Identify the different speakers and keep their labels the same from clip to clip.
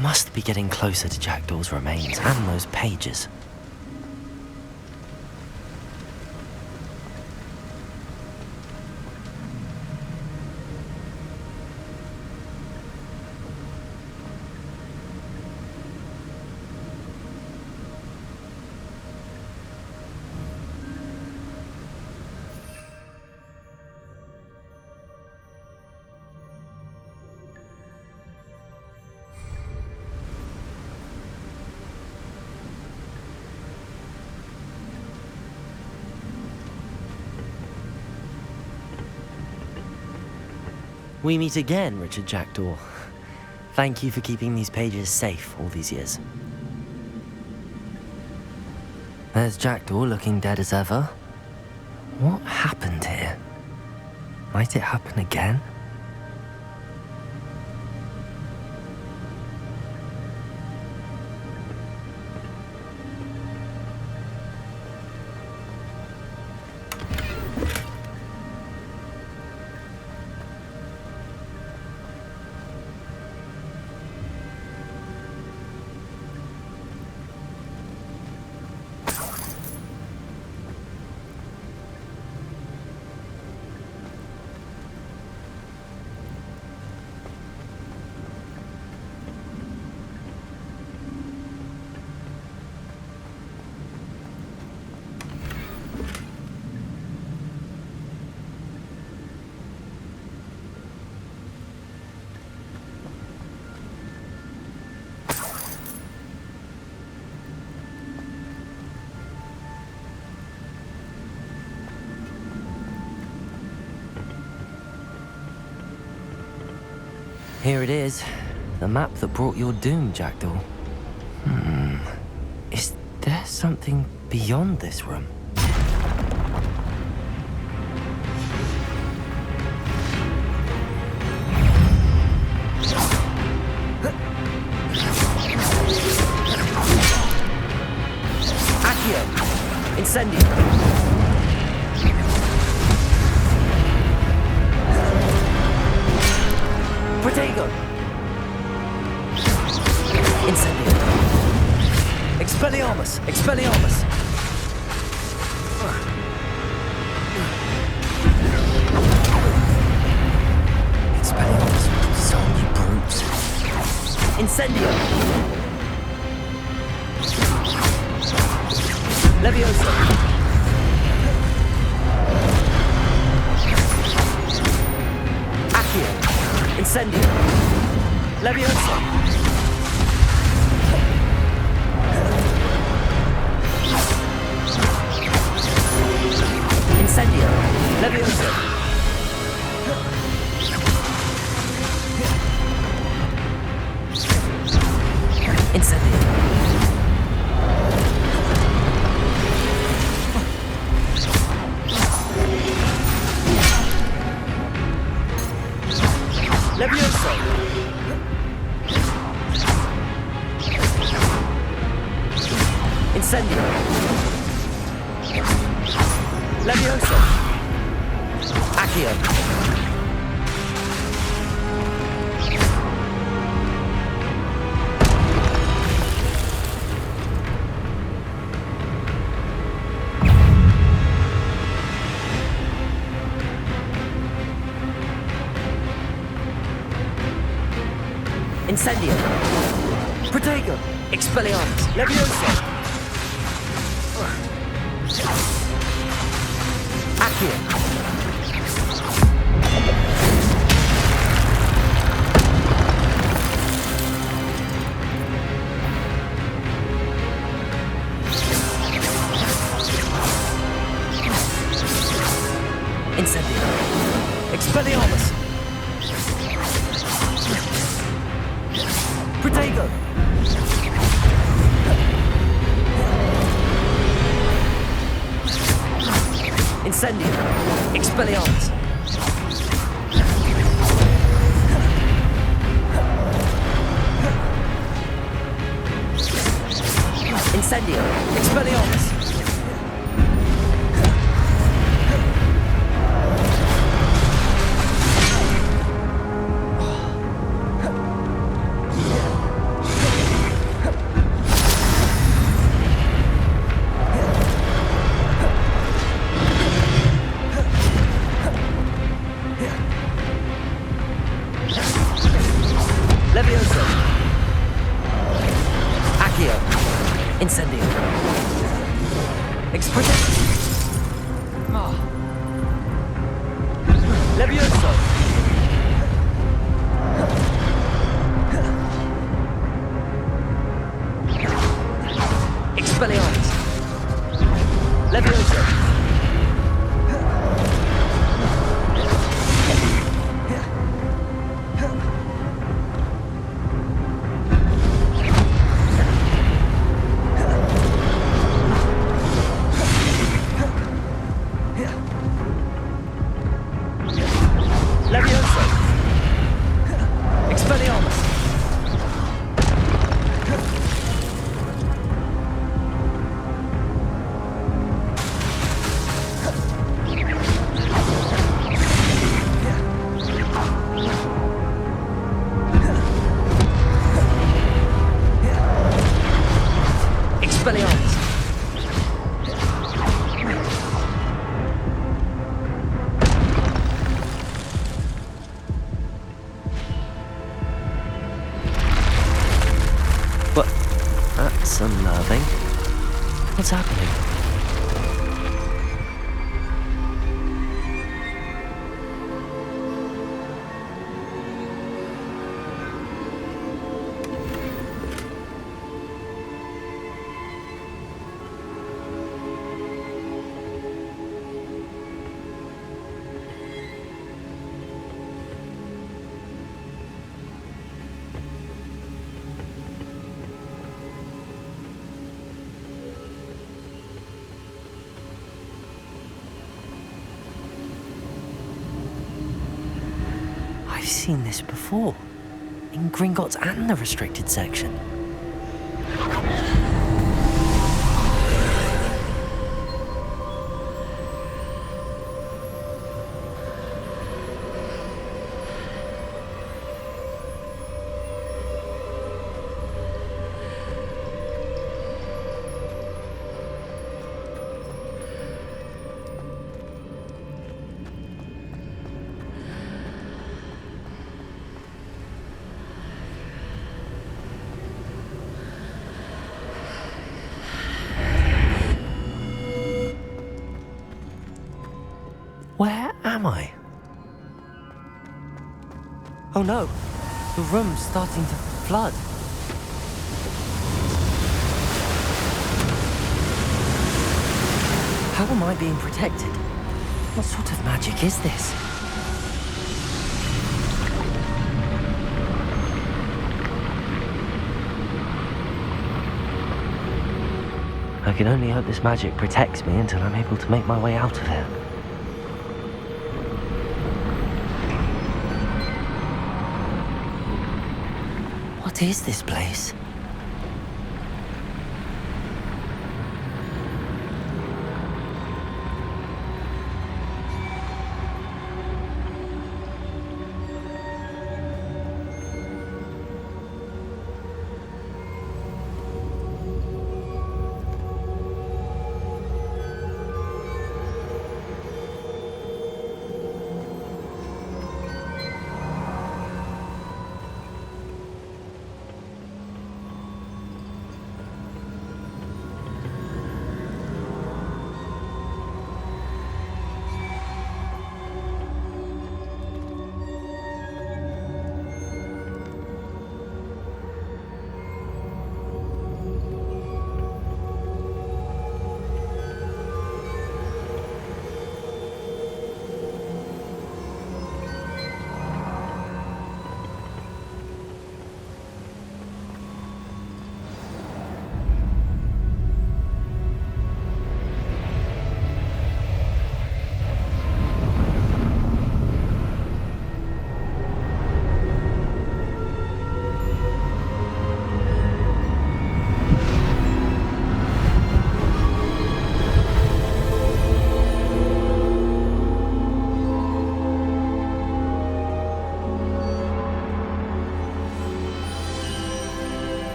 Speaker 1: must be getting closer to Jackdaw's remains and those pages. We meet again, Richard Jackdaw. Thank you for keeping these pages safe all these years. There's Jackdaw looking dead as ever. What happened here? Might it happen again? Here it is, the map that brought your doom, Jackdaw. Is there something beyond this room? Accio! Incendio! Protego! Incendio! Expelliarmus! Expelliarmus! Expelliarmus, zombie brutes! Incendio! Leviosa! Accio! Incendio! Leviosa! Incendio! Leviosa! Incendio! Leviosa! Incendio! Leviosa! Accio! Incendio! Protego! Expelliarmus! Leviosa! Accio! Incendio! Expelliarmus! Protego! Incendio! Expelliarmus! Incendio! Expelliarmus! Levioso. Accio. Incendio. Express. Levioso. Expelliarmus. Levioso. Levioso. Expelliarmus. Expelliarmus. What? That's unnerving. What's happening? I've seen this before. In Gringotts and the restricted section. Where am I? Oh no, the room's starting to flood. How am I being protected? What sort of magic is this? I can only hope this magic protects me until I'm able to make my way out of here. What is this place?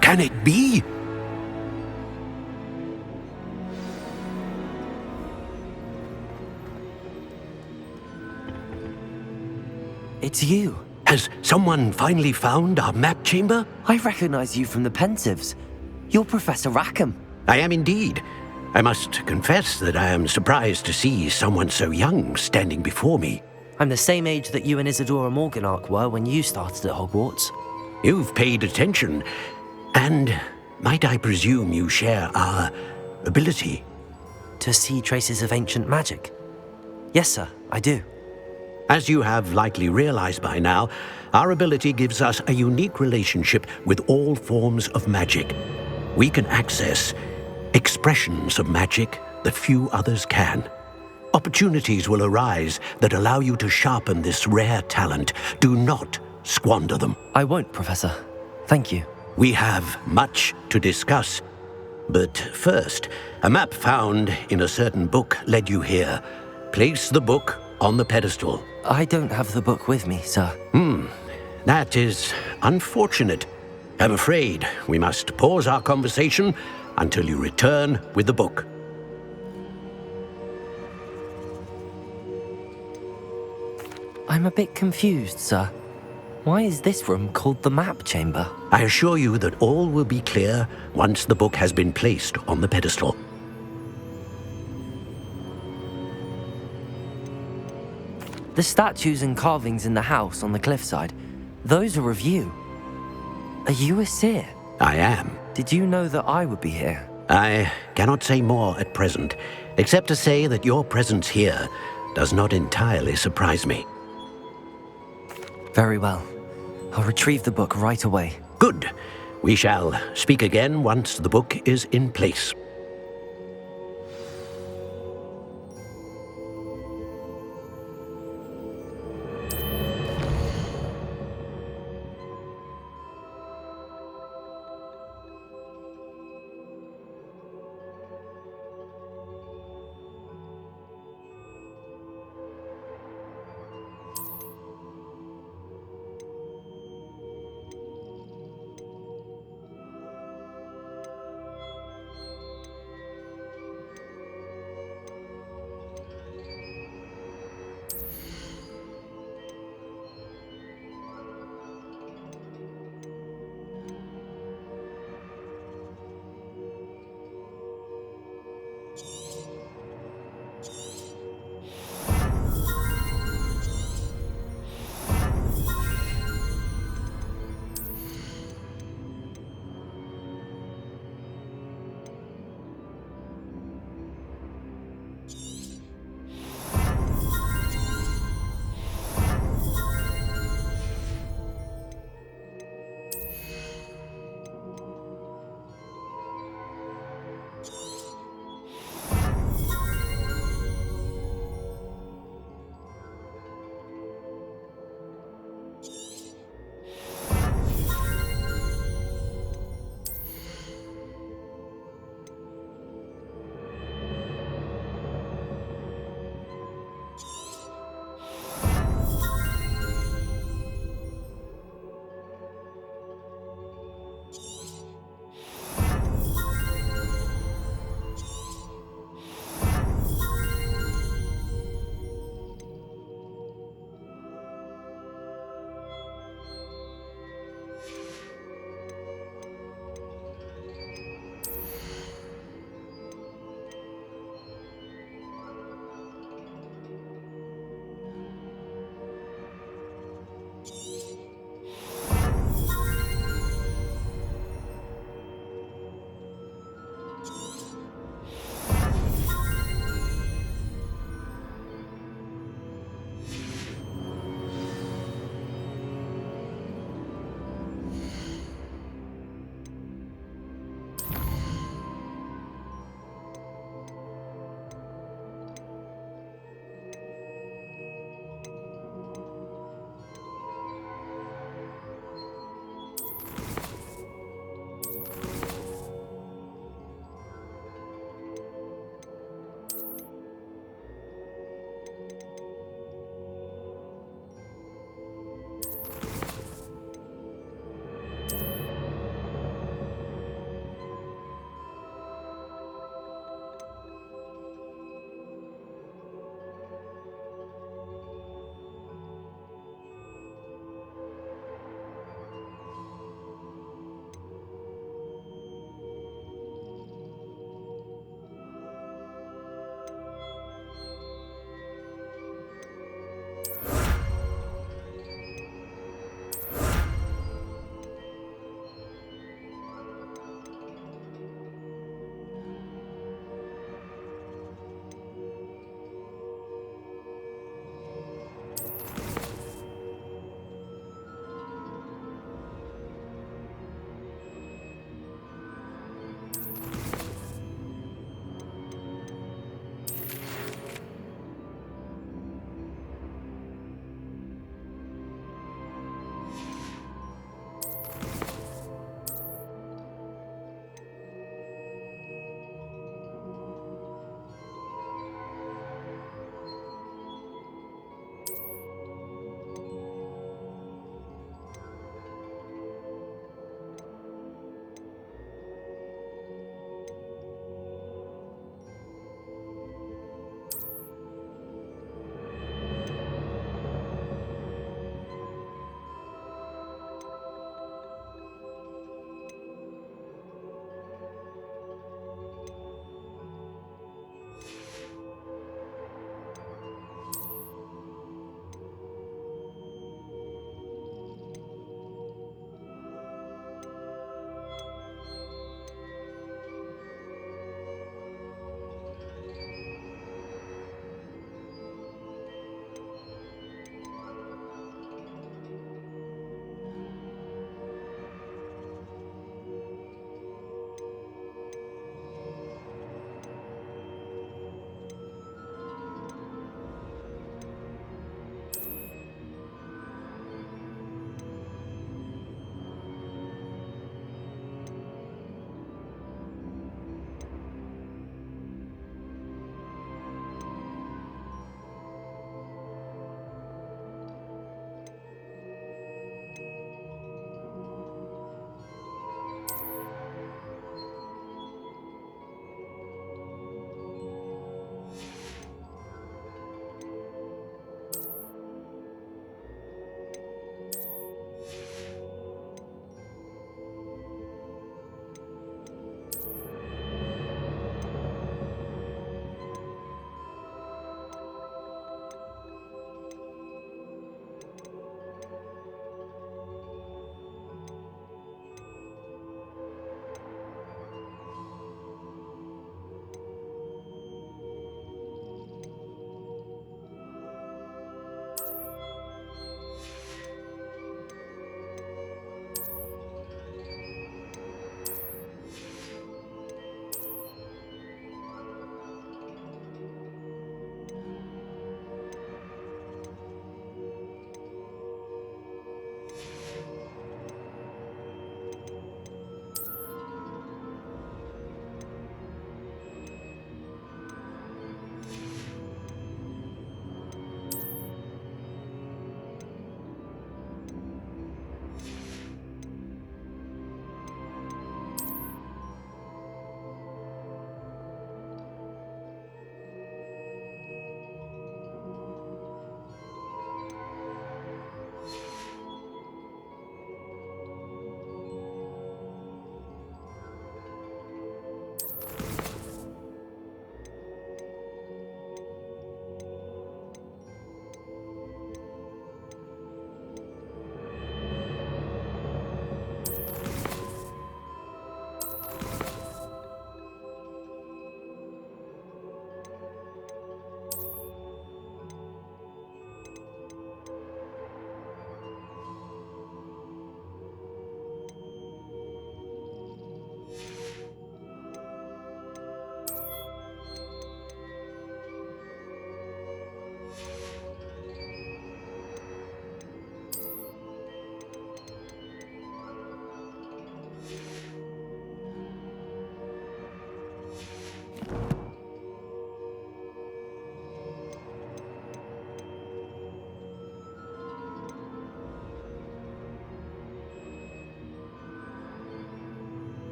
Speaker 2: Can it be?
Speaker 1: It's you,
Speaker 2: Has someone finally found our map chamber?
Speaker 1: I recognize you from the Pensives. You're Professor Rackham.
Speaker 2: I am indeed. I must confess that I am surprised to see someone so young standing before me.
Speaker 1: I'm the same age that you and Isadora Morganach were when you started at Hogwarts.
Speaker 2: You've paid attention, and might I presume you share our ability?
Speaker 1: To see traces of ancient magic? Yes, sir, I do.
Speaker 2: As you have likely realized by now, our ability gives us a unique relationship with all forms of magic. We can access expressions of magic that few others can. Opportunities will arise that allow you to sharpen this rare talent. Do not squander them.
Speaker 1: I won't, Professor. Thank you.
Speaker 2: We have much to discuss. But first, a map found in a certain book led you here. Place the book on the pedestal.
Speaker 1: I don't have the book with me, sir.
Speaker 2: That is unfortunate. I'm afraid we must pause our conversation until you return with the book.
Speaker 1: I'm a bit confused, sir. Why is this room called the map chamber?
Speaker 2: I assure you that all will be clear once the book has been placed on the pedestal.
Speaker 1: The statues and carvings in the house on the cliffside, those are of you. Are you a seer?
Speaker 2: I am.
Speaker 1: Did you know that I would be here?
Speaker 2: I cannot say more at present, except to say that your presence here does not entirely surprise me.
Speaker 1: Very well. I'll retrieve the book right away.
Speaker 2: Good. We shall speak again once the book is in place.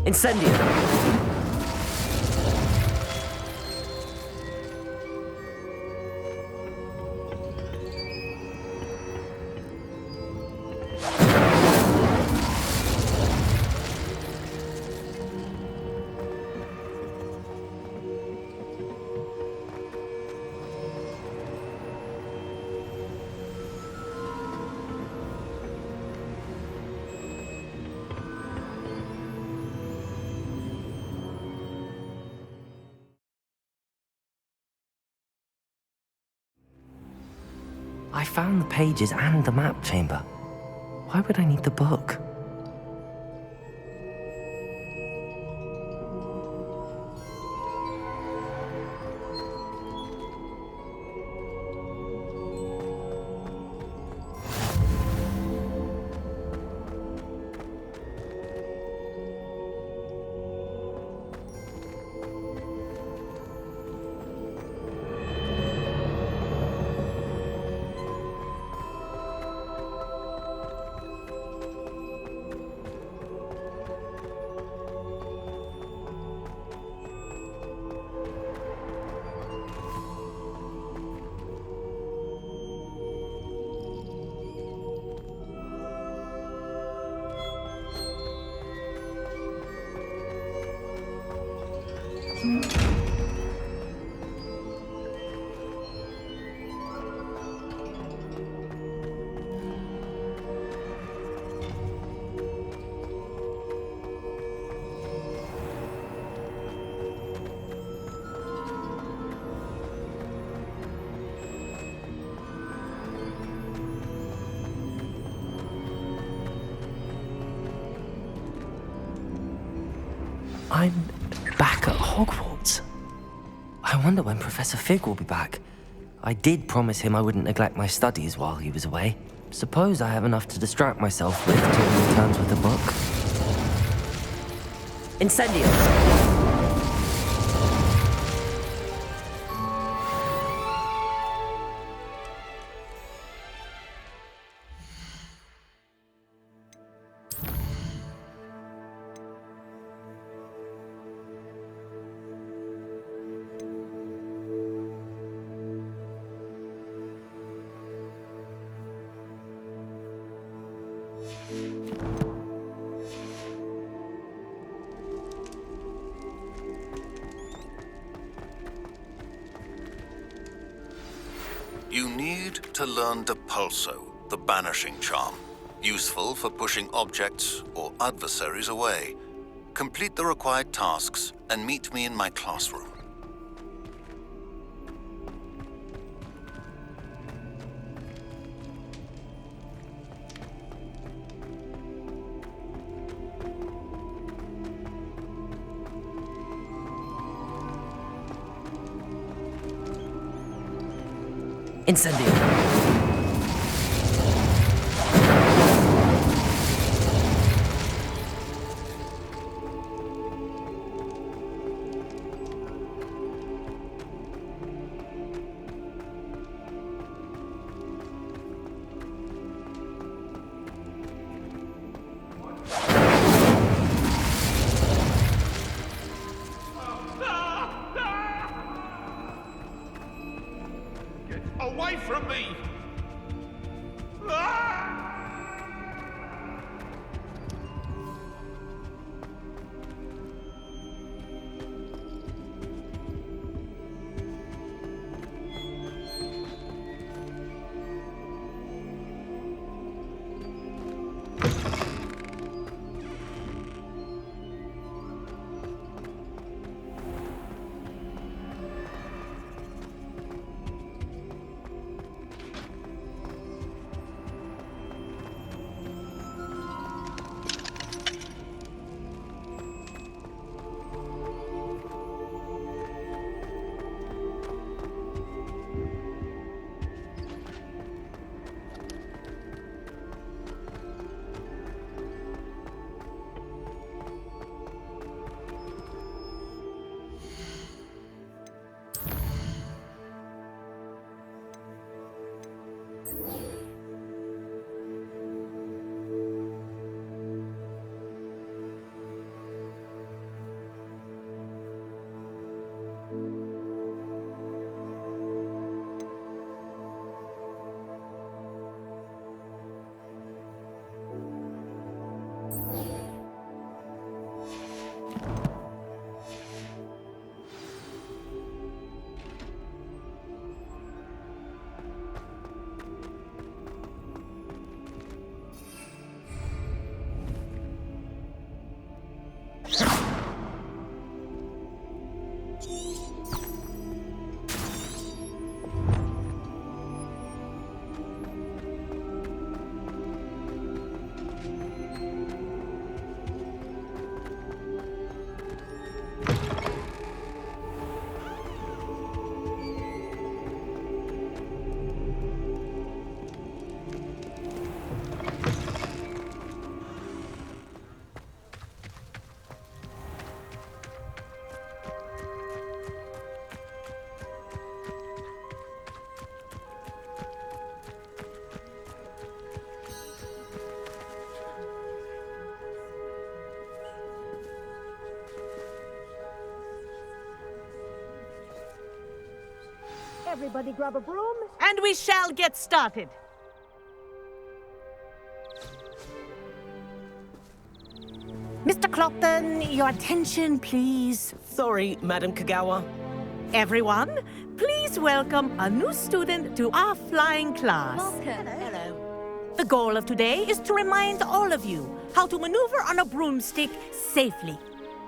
Speaker 1: Incendio! I found the pages and the map chamber. Why would I need the book? I'm back at Hogwarts. I wonder when Professor Fig will be back. I did promise him I wouldn't neglect my studies while he was away. Suppose I have enough to distract myself with till he returns with the book. Incendio!
Speaker 3: You need to learn Depulso, the banishing charm. Useful for pushing objects or adversaries away. Complete the required tasks and meet me in my classroom.
Speaker 1: Incendio!
Speaker 4: Away from me!
Speaker 5: Everybody grab a broom.
Speaker 6: And we shall get started. Mr. Clopton, your attention, please.
Speaker 7: Sorry, Madam Kagawa.
Speaker 6: Everyone, please welcome a new student to our flying class.
Speaker 7: Hello.
Speaker 6: The goal of today is to remind all of you how to maneuver on a broomstick safely,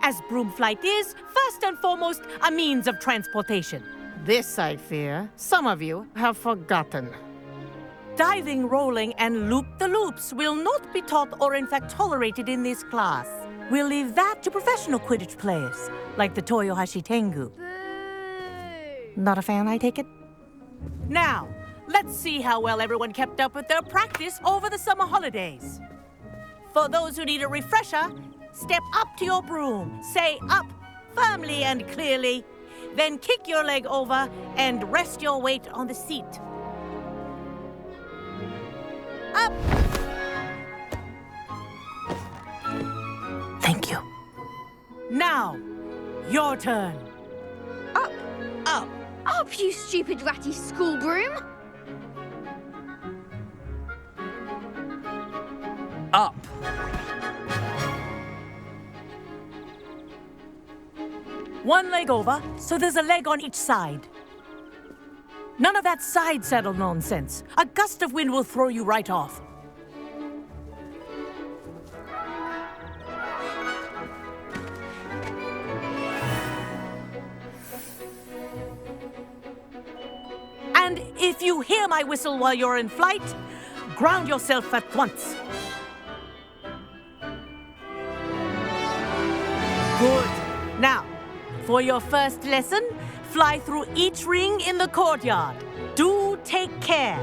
Speaker 6: as broom flight is, first and foremost, a means of transportation.
Speaker 5: This, I fear, some of you have forgotten.
Speaker 6: Diving, rolling, and loop-the-loops will not be taught or in fact tolerated in this class. We'll leave that to professional Quidditch players, like the Toyohashi Tengu. Not a fan, I take it? Now, let's see how well everyone kept up with their practice over the summer holidays. For those who need a refresher, step up to your broom, say up firmly and clearly, then kick your leg over and rest your weight on the seat. Up! Thank you. Now, your turn.
Speaker 8: Up,
Speaker 7: Up.
Speaker 8: up, you stupid ratty school broom!
Speaker 1: Up!
Speaker 6: One leg over, so there's a leg on each side. None of that side saddle nonsense. A gust of wind will throw you right off. And if you hear my whistle while you're in flight, ground yourself at once. Good. Now, for your first lesson, fly through each ring in the courtyard. Do take care.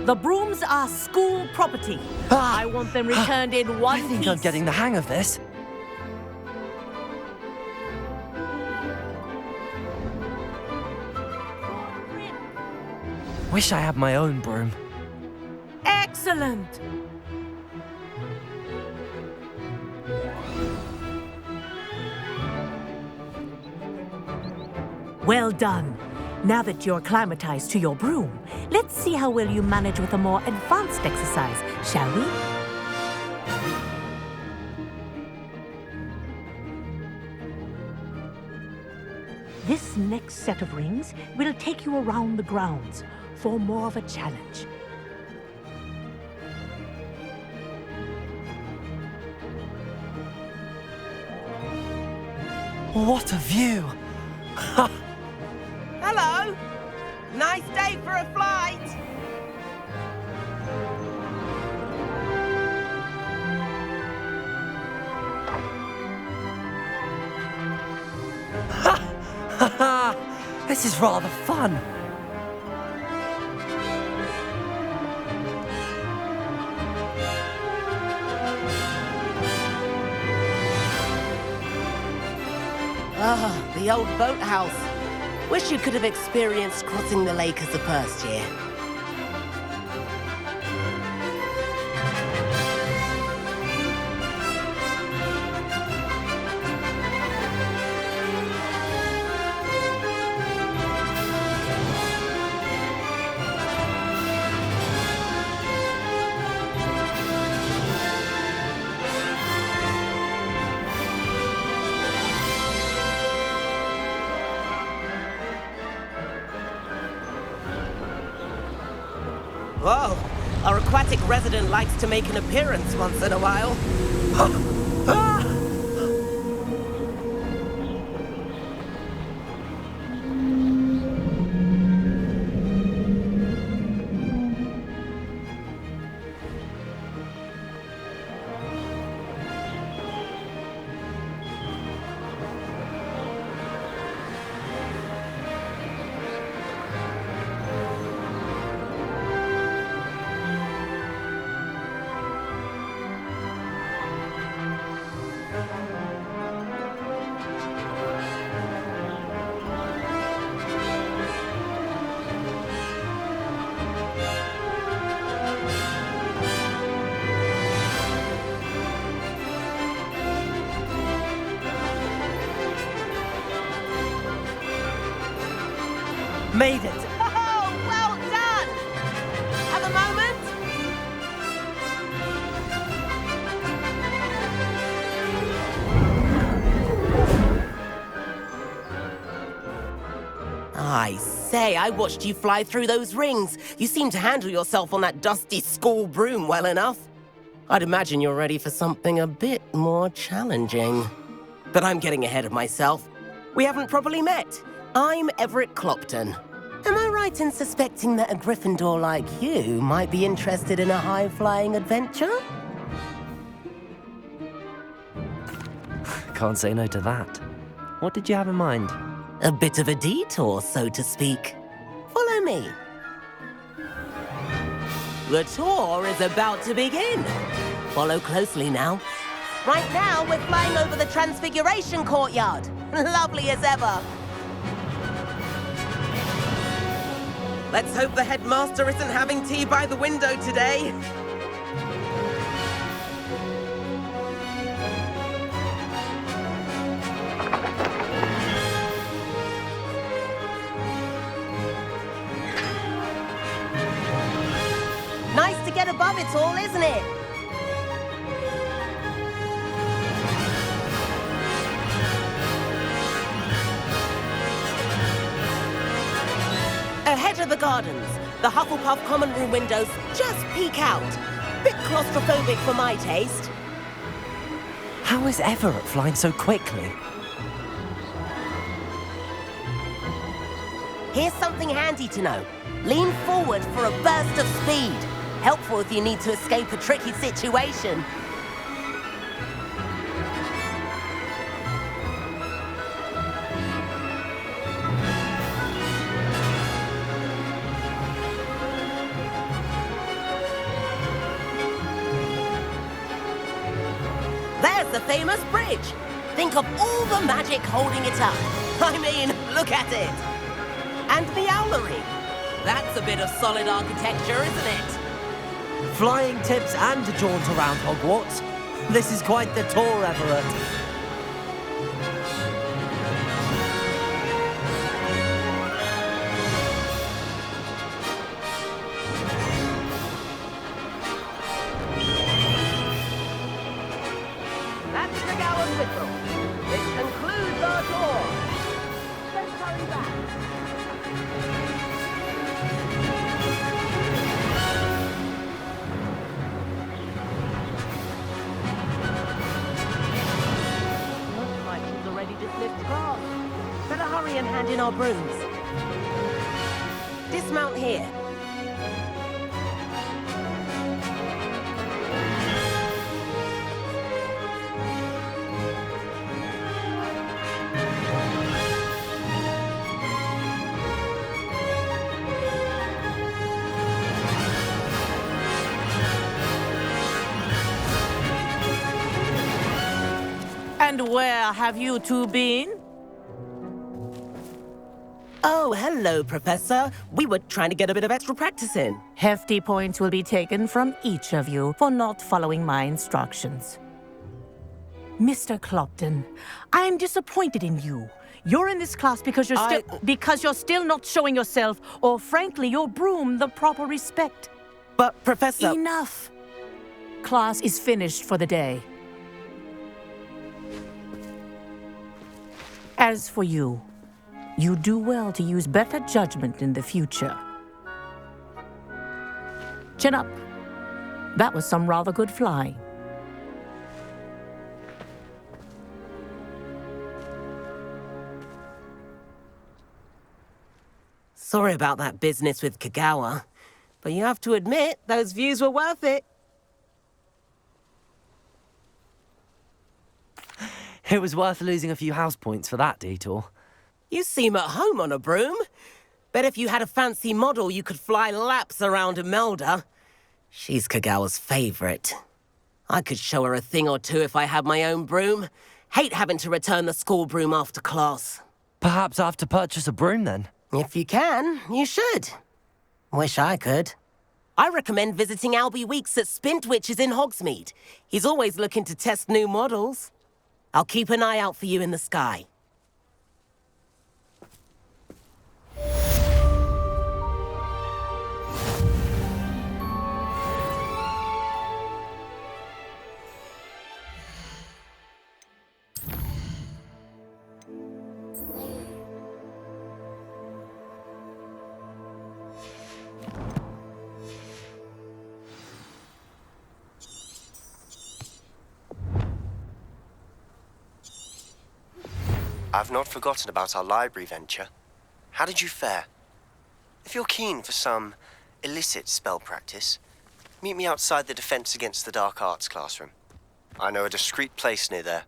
Speaker 6: The brooms are school property. I want them returned in one
Speaker 1: I think
Speaker 6: piece.
Speaker 1: I'm getting the hang of this. Wish I had my own broom.
Speaker 6: Excellent. Well done. Now that you're acclimatized to your broom, let's see how well you manage with a more advanced exercise, shall we? This next set of rings will take you around the grounds for more of a challenge.
Speaker 1: What a view!
Speaker 7: Hello. Nice day for a flight.
Speaker 1: This is rather fun.
Speaker 7: Ah, the old boathouse. Wish you could have experienced crossing the lake as a first year. Whoa, our aquatic resident likes to make an appearance once in a while.
Speaker 1: Made it!
Speaker 7: Hey, I watched you fly through those rings. You seem to handle yourself on that dusty school broom well enough. I'd imagine you're ready for something a bit more challenging. But I'm getting ahead of myself. We haven't properly met. I'm Everett Clopton. Am I right in suspecting that a Gryffindor like you might be interested in a high-flying adventure?
Speaker 1: Can't say no to that. What did you have in mind?
Speaker 7: A bit of a detour, so to speak. Follow me. The tour is about to begin. Follow closely now. Right now, we're flying over the Transfiguration Courtyard. Lovely as ever. Let's hope the headmaster isn't having tea by the window today. Nice to get above it all, isn't it? Ahead of the gardens, the Hufflepuff common room windows just peek out. Bit claustrophobic for my taste.
Speaker 1: How is Everett flying so quickly?
Speaker 7: Here's something handy to know. Lean forward for a burst of speed. Helpful if you need to escape a tricky situation. There's the famous bridge. Think of all the magic holding it up. I mean, look at it. And the owlery. That's a bit of solid architecture, isn't it?
Speaker 1: Flying tips and a jaunt around Hogwarts. This is quite the tour, Everett.
Speaker 7: That's the Gower's whistle. This concludes our tour. Let's hurry back. Looks like she's already dismissed class. Better hurry and hand in our brooms. Dismount here.
Speaker 6: And where have you two been?
Speaker 7: Oh, hello, Professor. We were trying to get a bit of extra practice in.
Speaker 6: Hefty points will be taken from each of you for not following my instructions. Mr. Clopton, I'm disappointed in you. You're in this class because you're still not showing yourself, or frankly, your broom the proper respect.
Speaker 7: But, Professor...
Speaker 6: Enough. Class is finished for the day. As for you, you do well to use better judgment in the future. Chin up. That was some rather good flying.
Speaker 7: Sorry about that business with Kagawa, but you have to admit, those views were worth it.
Speaker 1: It was worth losing a few house points for that detour.
Speaker 7: You seem at home on a broom. Bet if you had a fancy model, you could fly laps around Imelda. She's Kagawa's favorite. I could show her a thing or two if I had my own broom. Hate having to return the school broom after class.
Speaker 1: Perhaps I have to purchase a broom then.
Speaker 7: If you can, you should. Wish I could. I recommend visiting Albie Weeks at Spintwitches in Hogsmeade. He's always looking to test new models. I'll keep an eye out for you in the sky.
Speaker 9: I've not forgotten about our library venture. How did you fare? If you're keen for some illicit spell practice, meet me outside the Defense Against the Dark Arts classroom. I know a discreet place near there.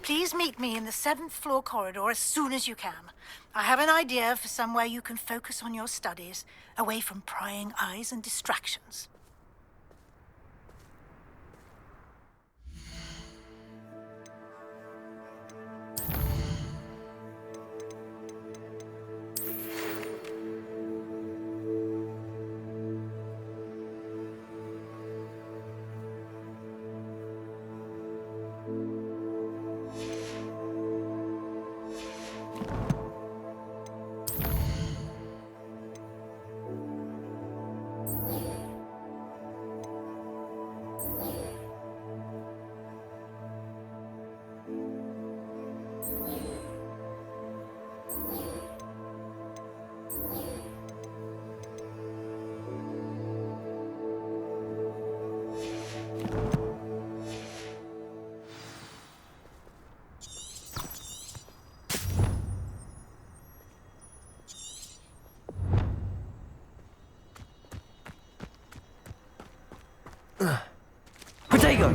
Speaker 10: Please meet me in the 7th floor corridor as soon as you can. I have an idea for somewhere you can focus on your studies, away from prying eyes and distractions.
Speaker 1: Protego!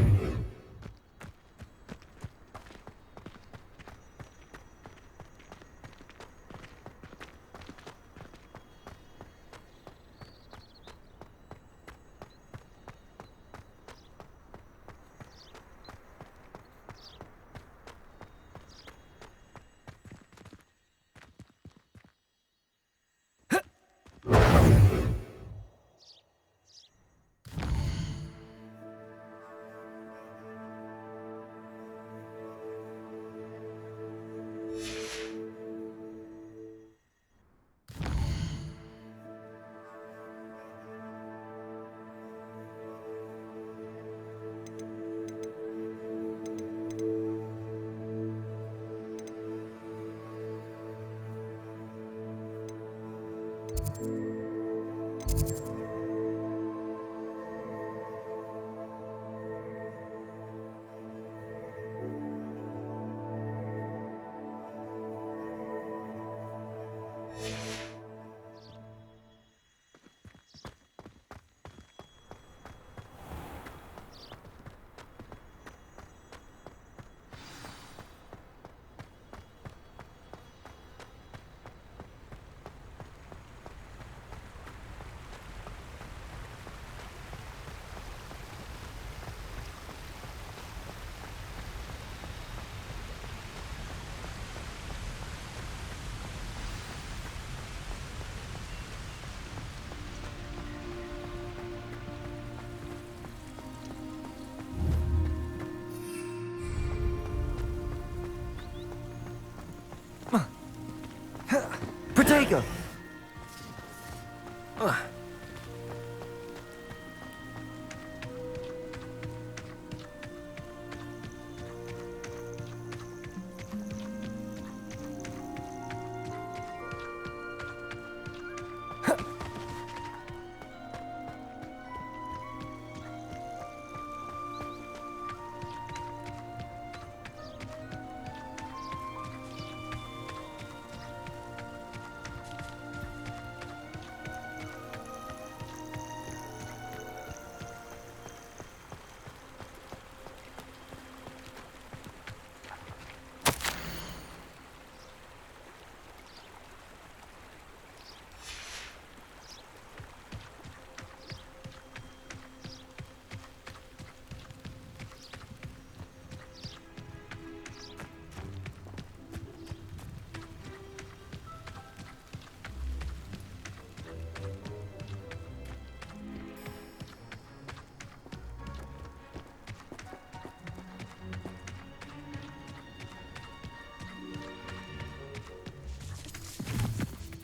Speaker 1: Protego!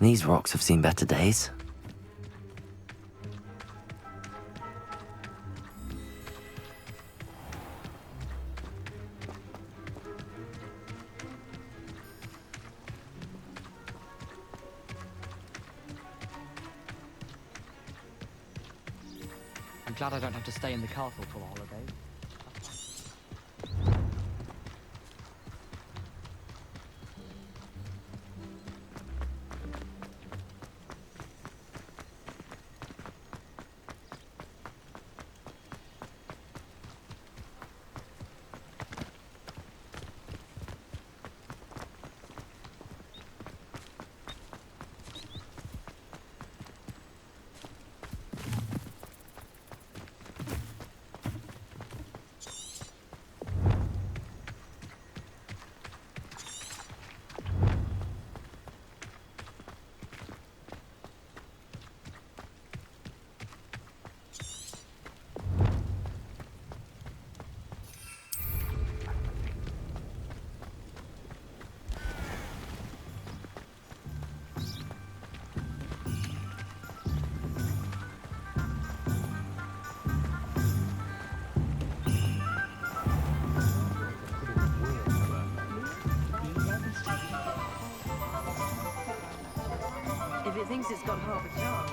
Speaker 1: These rocks have seen better days.
Speaker 11: Glad I don't have to stay in the castle for the holiday.
Speaker 12: If it thinks it's got half a chance.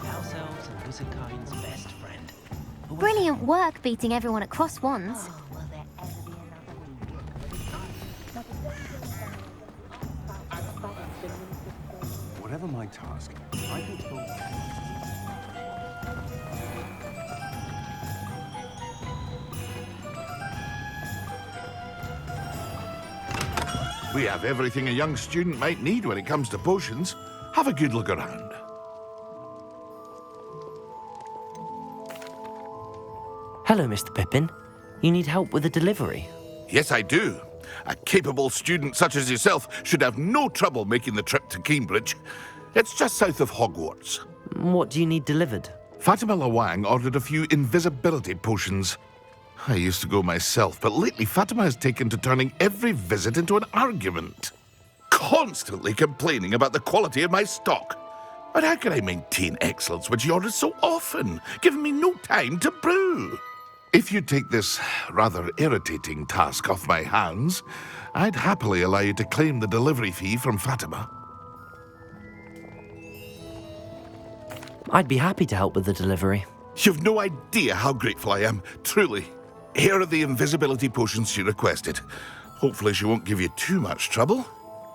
Speaker 13: Ourselves and Wizardkind's best friend.
Speaker 8: Brilliant work beating everyone at Cross Wands.
Speaker 14: Whatever my task, I control.
Speaker 4: We have everything a young student might need when it comes to potions. Have a good look around.
Speaker 1: Hello, Mr. Pippin. You need help with a delivery?
Speaker 4: Yes, I do. A capable student such as yourself should have no trouble making the trip to Cambridge. It's just south of Hogwarts.
Speaker 1: What do you need delivered?
Speaker 4: Fatima Lawang ordered a few invisibility potions. I used to go myself, but lately Fatima has taken to turning every visit into an argument. Constantly complaining about the quality of my stock. But how can I maintain excellence when she orders so often, giving me no time to brew? If you take this rather irritating task off my hands, I'd happily allow you to claim the delivery fee from Fatima.
Speaker 1: I'd be happy to help with the delivery.
Speaker 4: You've no idea how grateful I am, truly. Here are the invisibility potions she requested. Hopefully she won't give you too much trouble.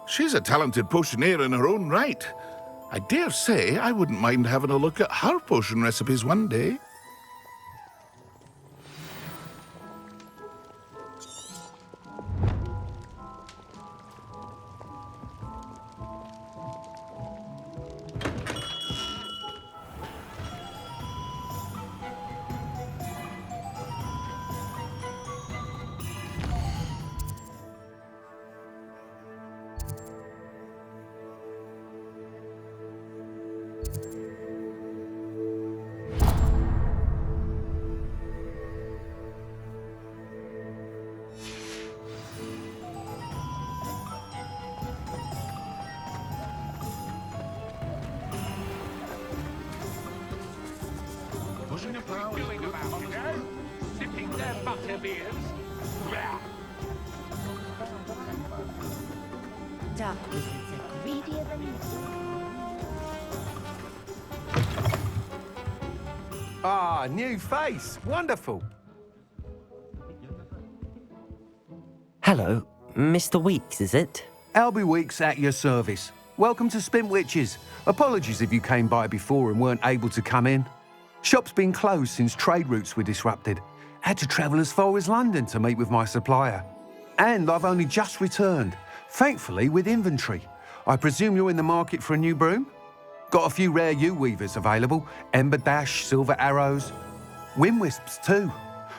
Speaker 4: She's a talented potioneer in her own right. I dare say I wouldn't mind having a look at her potion recipes one day. Pushing a plow. Doing about it, eh? Sipping their butterbeers.
Speaker 12: Dark wizards are greedier than you.
Speaker 14: Ah, new face. Wonderful.
Speaker 1: Hello, Mr. Weeks, is it?
Speaker 14: Albie Weeks at your service. Welcome to Spintwitches. Apologies if you came by before and weren't able to come in. Shop's been closed since trade routes were disrupted. Had to travel as far as London to meet with my supplier. And I've only just returned, thankfully with inventory. I presume you're in the market for a new broom? Got a few rare U-weavers available. Ember Dash, Silver Arrows. Wind Wisps too.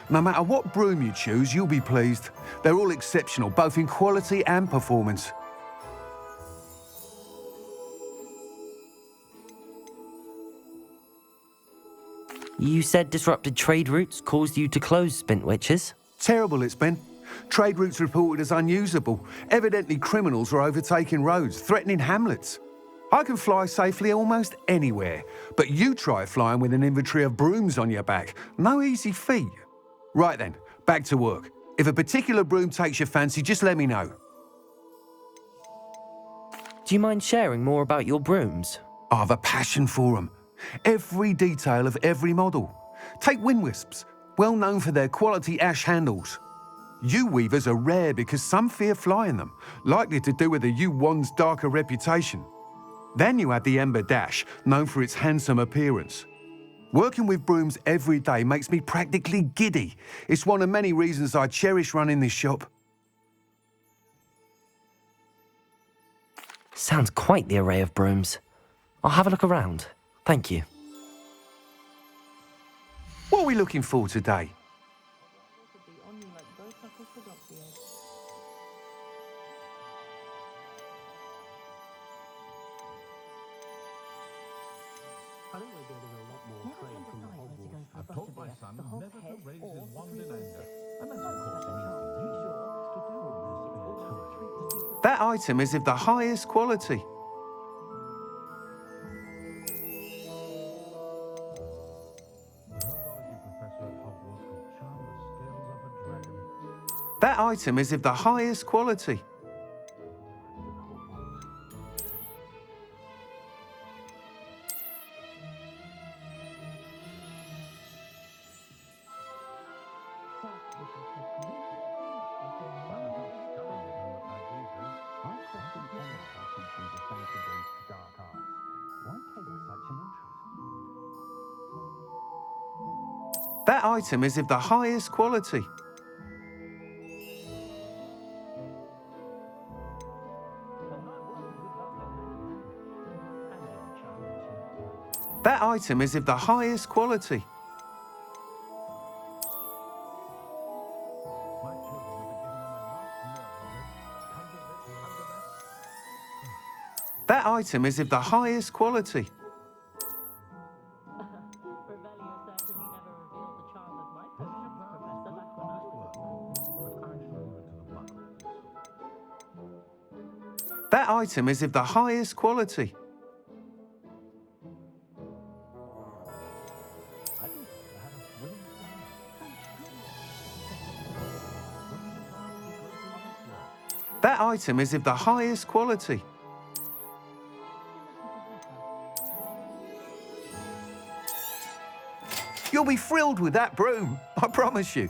Speaker 14: No matter what broom you choose, you'll be pleased. They're all exceptional, both in quality and performance.
Speaker 1: You said disrupted trade routes caused you to close Spintwitches?
Speaker 14: Terrible it's been. Trade routes reported as unusable. Evidently criminals were overtaking roads, threatening hamlets. I can fly safely almost anywhere, but you try flying with an inventory of brooms on your back. No easy feat. Right then, back to work. If a particular broom takes your fancy, just let me know.
Speaker 1: Do you mind sharing more about your brooms?
Speaker 14: I have a passion for them. Every detail of every model. Take Wind Wisps, well known for their quality ash handles. U-weavers are rare because some fear flying them, likely to do with the U-wand's darker reputation. Then you have the Ember Dash, known for its handsome appearance. Working with brooms every day makes me practically giddy. It's one of many reasons I cherish running this shop.
Speaker 1: Sounds quite the array of brooms. I'll have a look around. Thank you.
Speaker 14: What are we looking for today?
Speaker 4: I've told my son never to raise his wand in anger, and that's of course an easy to do.
Speaker 14: That item is of the highest quality. That item is of the highest quality. That item is of the highest quality. That item is of the highest quality. That item is of the highest quality. That item is of the highest quality. That item is of the highest quality. You'll be thrilled with that broom, I promise you.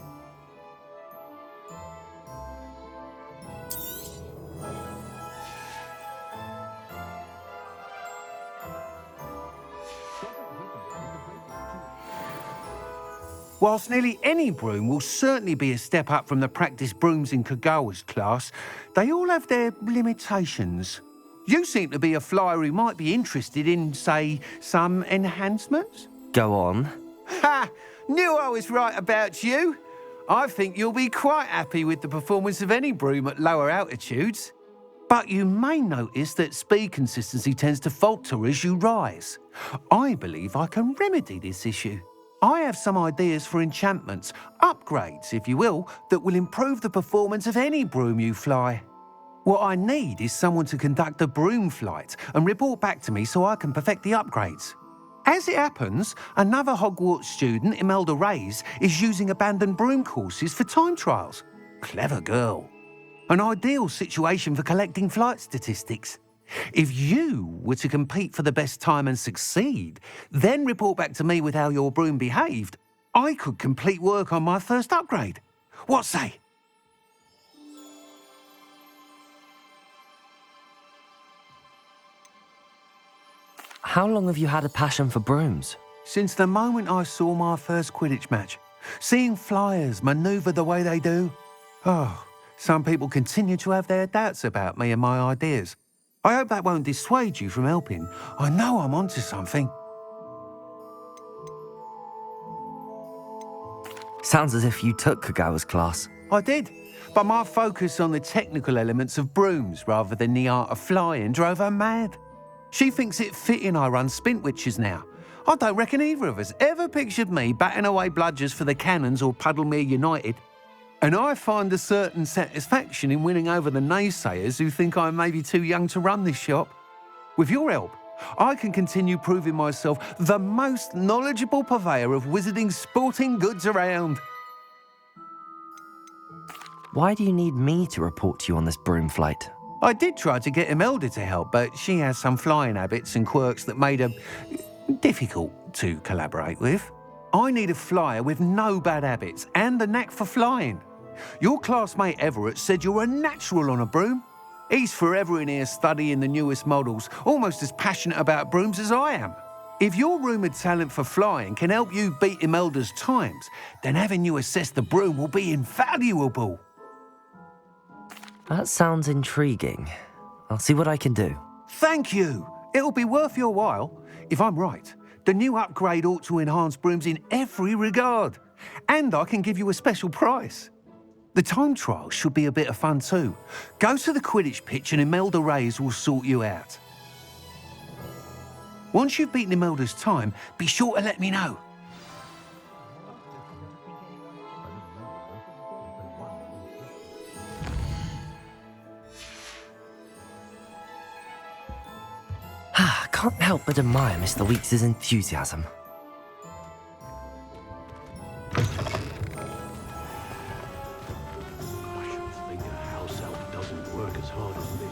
Speaker 14: Whilst nearly any broom will certainly be a step up from the practice brooms in Kagawa's class, they all have their limitations. You seem to be a flyer who might be interested in, say, some enhancements?
Speaker 1: Go on.
Speaker 14: Ha! Knew I was right about you. I think you'll be quite happy with the performance of any broom at lower altitudes. But you may notice that speed consistency tends to falter as you rise. I believe I can remedy this issue. I have some ideas for enchantments, upgrades, if you will, that will improve the performance of any broom you fly. What I need is someone to conduct a broom flight and report back to me so I can perfect the upgrades. As it happens, another Hogwarts student, Imelda Reyes, is using abandoned broom courses for time trials. Clever girl. An ideal situation for collecting flight statistics. If you were to compete for the best time and succeed, then report back to me with how your broom behaved, I could complete work on my first upgrade. What say?
Speaker 1: How long have you had a passion for brooms?
Speaker 14: Since the moment I saw my first Quidditch match, seeing flyers manoeuvre the way they do. Oh, some people continue to have their doubts about me and my ideas. I hope that won't dissuade you from helping. I know I'm onto something.
Speaker 1: Sounds as if you took Kagawa's class.
Speaker 14: I did, but my focus on the technical elements of brooms rather than the art of flying drove her mad. She thinks it fitting I run Spintwitches now. I don't reckon either of us ever pictured me batting away bludgers for the Cannons or Puddlemere United. And I find a certain satisfaction in winning over the naysayers who think I'm maybe too young to run this shop. With your help, I can continue proving myself the most knowledgeable purveyor of wizarding sporting goods around.
Speaker 1: Why do you need me to report to you on this broom flight?
Speaker 14: I did try to get Imelda to help, but she has some flying habits and quirks that made her difficult to collaborate with. I need a flyer with no bad habits and the knack for flying. Your classmate Everett said you're a natural on a broom. He's forever in here studying the newest models, almost as passionate about brooms as I am. If your rumoured talent for flying can help you beat Imelda's times, then having you assess the broom will be invaluable.
Speaker 1: That sounds intriguing. I'll see what I can do.
Speaker 14: Thank you. It'll be worth your while. If I'm right, the new upgrade ought to enhance brooms in every regard. And I can give you a special price. The time trial should be a bit of fun too. Go to the Quidditch pitch and Imelda Reyes will sort you out. Once you've beaten Imelda's time, be sure to let me know.
Speaker 1: Can't help but admire Mr. Weeks' enthusiasm.
Speaker 2: I should think a house elf doesn't work as hard as me.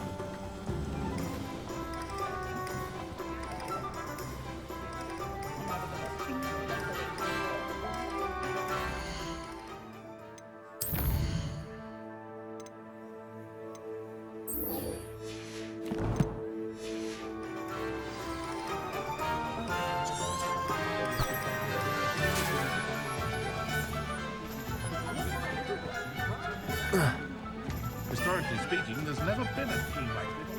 Speaker 4: Historically speaking, there's never been a king like this.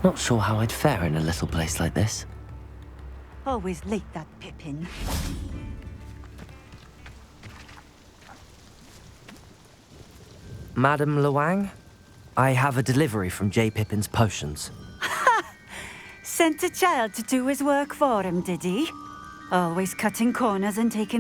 Speaker 1: Not sure how I'd fare in a little place like this.
Speaker 12: Always late, that Pippin.
Speaker 1: Madam Luang, I have a delivery from J. Pippin's potions.
Speaker 12: Sent a child to do his work for him, did he? Always cutting corners and taking